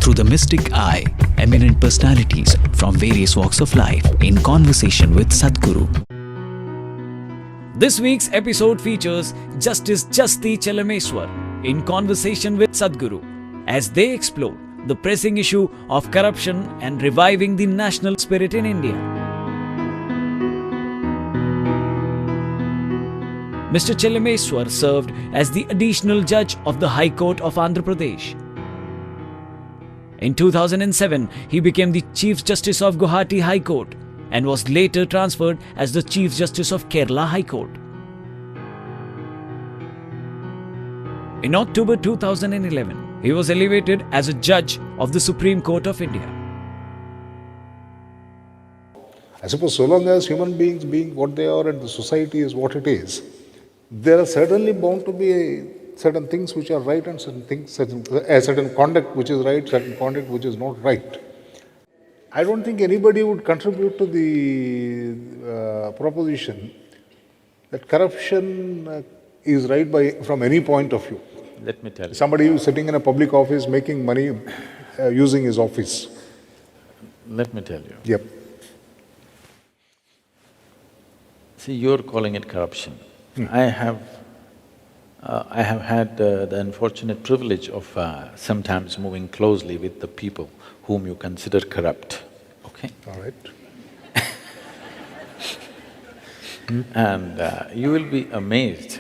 through the mystic eye, eminent personalities from various walks of life in conversation with Sadhguru. This week's episode features Justice Jasti Chelameswar in conversation with Sadhguru as they explore the pressing issue of corruption and reviving the national spirit in India. Mr. Chelameswar served as the additional judge of the High Court of Andhra Pradesh. In 2007, he became the Chief Justice of Guwahati High Court and was later transferred as the Chief Justice of Kerala High Court. In October 2011, he was elevated as a judge of the Supreme Court of India. I suppose so long as human beings being what they are and the society is what it is, there are certainly bound to be certain things which are right and certain conduct which is right, certain conduct which is not right. I don't think anybody would contribute to the proposition that corruption is right from any point of view. Let me tell you. Somebody who is sitting in a public office making money using his office. Let me tell you. Yep. See, you're calling it corruption. I have had the unfortunate privilege of sometimes moving closely with the people whom you consider corrupt, okay? All right. And you will be amazed.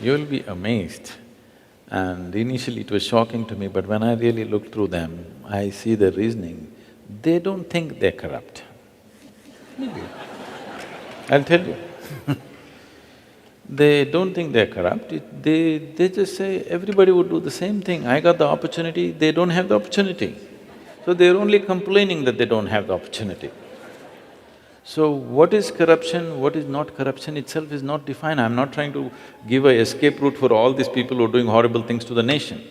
You will be amazed. And initially it was shocking to me, but when I really look through them, I see the reasoning. They don't think they're corrupt. I'll tell you. They don't think they're corrupt, they just say, everybody would do the same thing. I got the opportunity, they don't have the opportunity. So they're only complaining that they don't have the opportunity. So what is corruption, what is not corruption itself is not defined. I'm not trying to give an escape route for all these people who are doing horrible things to the nation.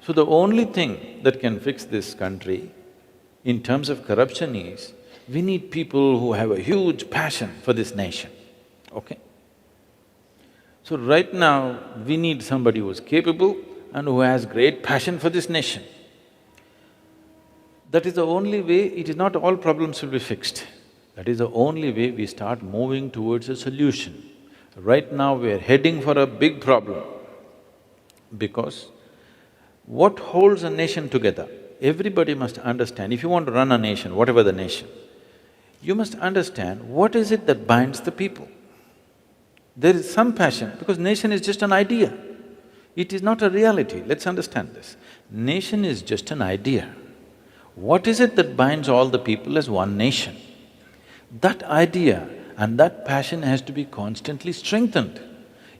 So the only thing that can fix this country in terms of corruption is, we need people who have a huge passion for this nation, okay? So right now, we need somebody who is capable and who has great passion for this nation. That is the only way, it is not all problems will be fixed. That is the only way we start moving towards a solution. Right now, we are heading for a big problem because what holds a nation together, everybody must understand. If you want to run a nation, whatever the nation, you must understand what is it that binds the people. There is some passion, because nation is just an idea. It is not a reality, let's understand this. Nation is just an idea. What is it that binds all the people as one nation? That idea and that passion has to be constantly strengthened.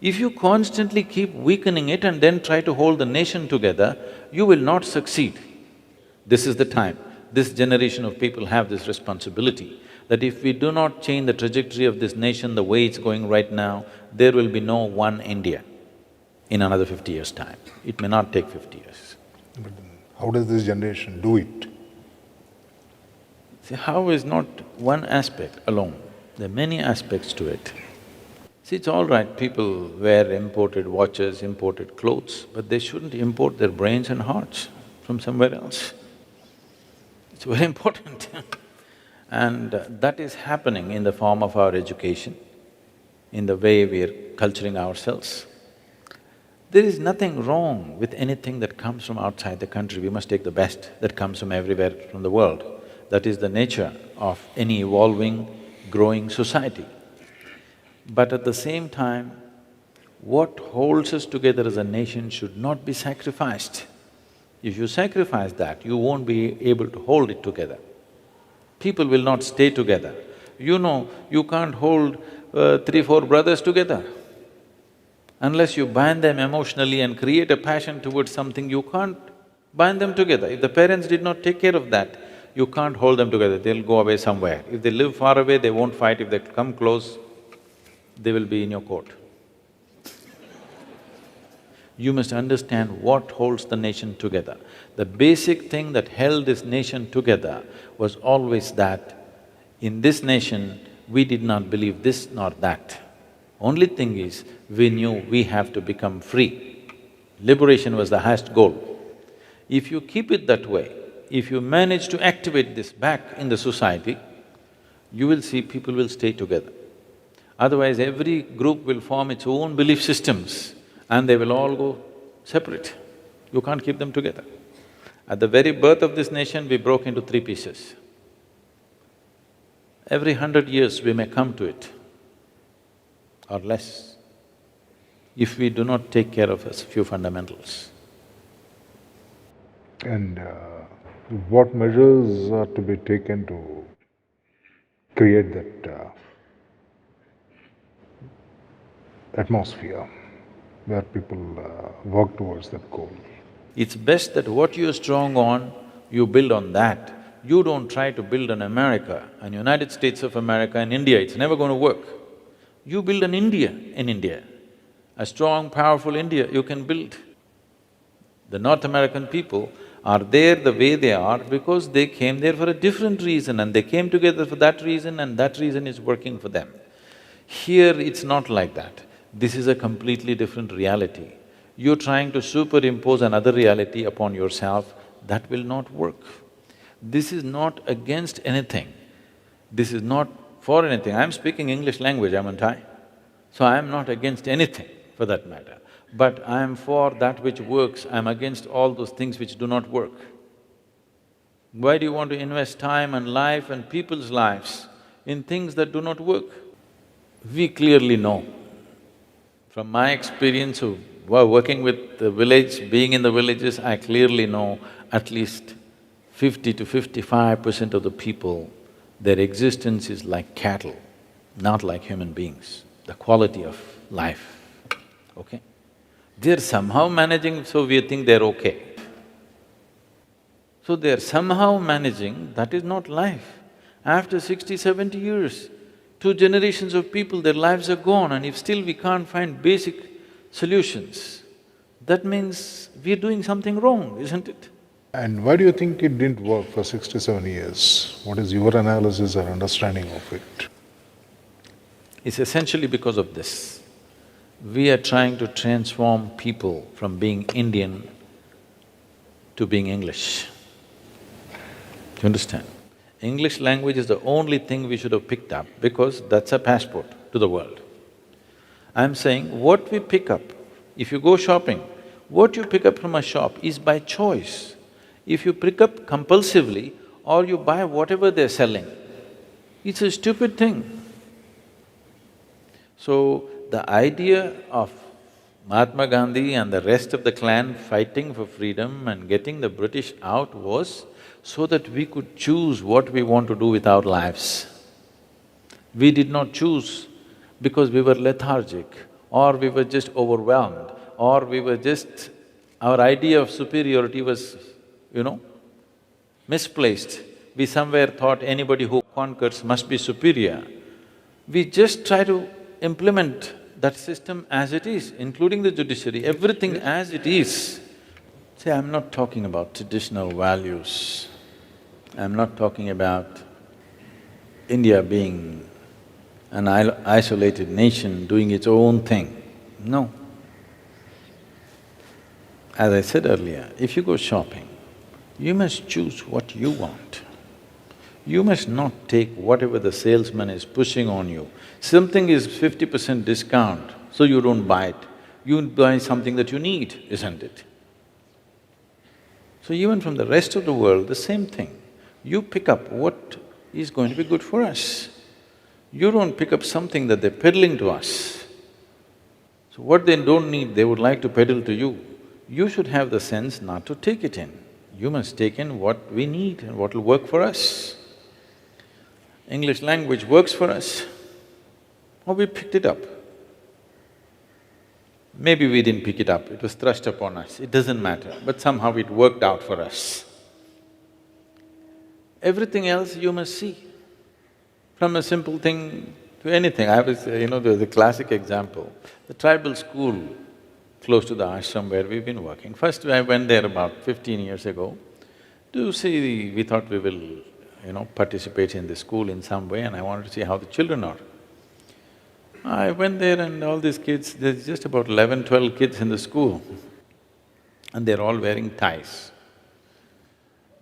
If you constantly keep weakening it and then try to hold the nation together, you will not succeed. This is the time. This generation of people have this responsibility that if we do not change the trajectory of this nation the way it's going right now, there will be no one India in another 50 years' time. It may not take 50 years. But how does this generation do it? See, how is not one aspect alone, there are many aspects to it. See, it's all right, people wear imported watches, imported clothes, but they shouldn't import their brains and hearts from somewhere else. It's very important and that is happening in the form of our education, in the way we are culturing ourselves. There is nothing wrong with anything that comes from outside the country. We must take the best that comes from everywhere from the world. That is the nature of any evolving, growing society. But at the same time, what holds us together as a nation should not be sacrificed. If you sacrifice that, you won't be able to hold it together. People will not stay together. You know, you can't hold 3, 4 brothers together. Unless you bind them emotionally and create a passion towards something, you can't bind them together. If the parents did not take care of that, you can't hold them together, they'll go away somewhere. If they live far away, they won't fight. If they come close, they will be in your court. You must understand what holds the nation together. The basic thing that held this nation together was always that in this nation, we did not believe this nor that. Only thing is, we knew we have to become free. Liberation was the highest goal. If you keep it that way, if you manage to activate this back in the society, you will see people will stay together. Otherwise, every group will form its own belief systems and they will all go separate. You can't keep them together. At the very birth of this nation, we broke into three pieces. Every 100 years we may come to it, or less, if we do not take care of a few fundamentals. And what measures are to be taken to create that atmosphere where people work towards that goal? It's best that what you're strong on, you build on that. You don't try to build an America, an United States of America and India, it's never going to work. You build an India in India, a strong, powerful India you can build. The North American people are there the way they are because they came there for a different reason and they came together for that reason and that reason is working for them. Here it's not like that. This is a completely different reality. You're trying to superimpose another reality upon yourself, that will not work. This is not against anything. This is not for anything. I'm speaking English language, aren't I? So I'm not against anything for that matter. But I'm for that which works, I'm against all those things which do not work. Why do you want to invest time and life and people's lives in things that do not work? We clearly know. From my experience of working with the village, being in the villages, I clearly know at least 50 to 55% of the people, their existence is like cattle, not like human beings, the quality of life, okay? They're somehow managing, so we think they're okay. So they're somehow managing, that is not life. After 60, 70 years, 2 generations of people, their lives are gone and if still we can't find basic solutions, that means we're doing something wrong, isn't it? And why do you think it didn't work for 67 years? What is your analysis or understanding of it? It's essentially because of this. We are trying to transform people from being Indian to being English. Do you understand? English language is the only thing we should have picked up because that's a passport to the world. I'm saying what we pick up, if you go shopping, what you pick up from a shop is by choice. If you pick up compulsively or you buy whatever they're selling, it's a stupid thing. So, the idea of Mahatma Gandhi and the rest of the clan fighting for freedom and getting the British out was so that we could choose what we want to do with our lives. We did not choose because we were lethargic or we were just overwhelmed or we were just… our idea of superiority was, misplaced. We somewhere thought anybody who conquers must be superior. We just try to implement that system as it is, including the judiciary, everything as it is. See, I'm not talking about traditional values. I'm not talking about India being an isolated nation doing its own thing. No. As I said earlier, if you go shopping, you must choose what you want. You must not take whatever the salesman is pushing on you. Something is 50% discount, so you don't buy it. You buy something that you need, isn't it? So even from the rest of the world, the same thing. You pick up what is going to be good for us. You don't pick up something that they're peddling to us. So what they don't need, they would like to peddle to you. You should have the sense not to take it in. You must take in what we need and what will work for us. English language works for us, or we picked it up. Maybe we didn't pick it up, it was thrust upon us, it doesn't matter, but somehow it worked out for us. Everything else you must see, from a simple thing to anything. I was… there's a classic example, the tribal school close to the ashram where we've been working. First I went there about 15 years ago to see… we thought we will, participate in the school in some way and I wanted to see how the children are. I went there and all these kids, there's just about 11, 12 kids in the school and they're all wearing ties.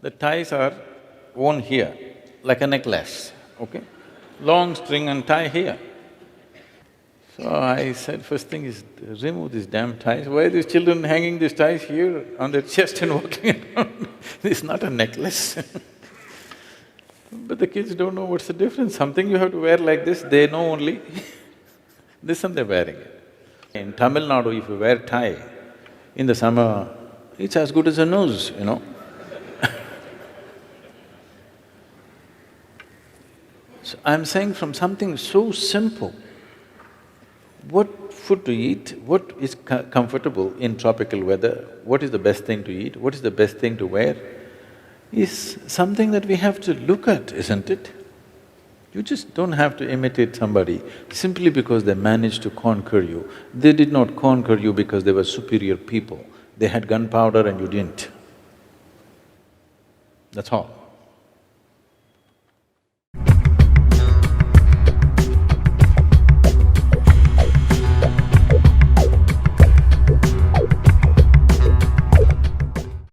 The ties are worn here, like a necklace, okay? Long string and tie here. So I said, first thing is, remove these damn ties. Why are these children hanging these ties here on their chest and walking around? This is not a necklace. But the kids don't know what's the difference. Something you have to wear like this, they know only this and they're wearing it. In Tamil Nadu, if you wear tie in the summer, it's as good as a nose, you know. So I'm saying from something so simple, what food to eat, what is comfortable in tropical weather, what is the best thing to eat, what is the best thing to wear, is something that we have to look at, isn't it? You just don't have to imitate somebody simply because they managed to conquer you. They did not conquer you because they were superior people. They had gunpowder and you didn't. That's all.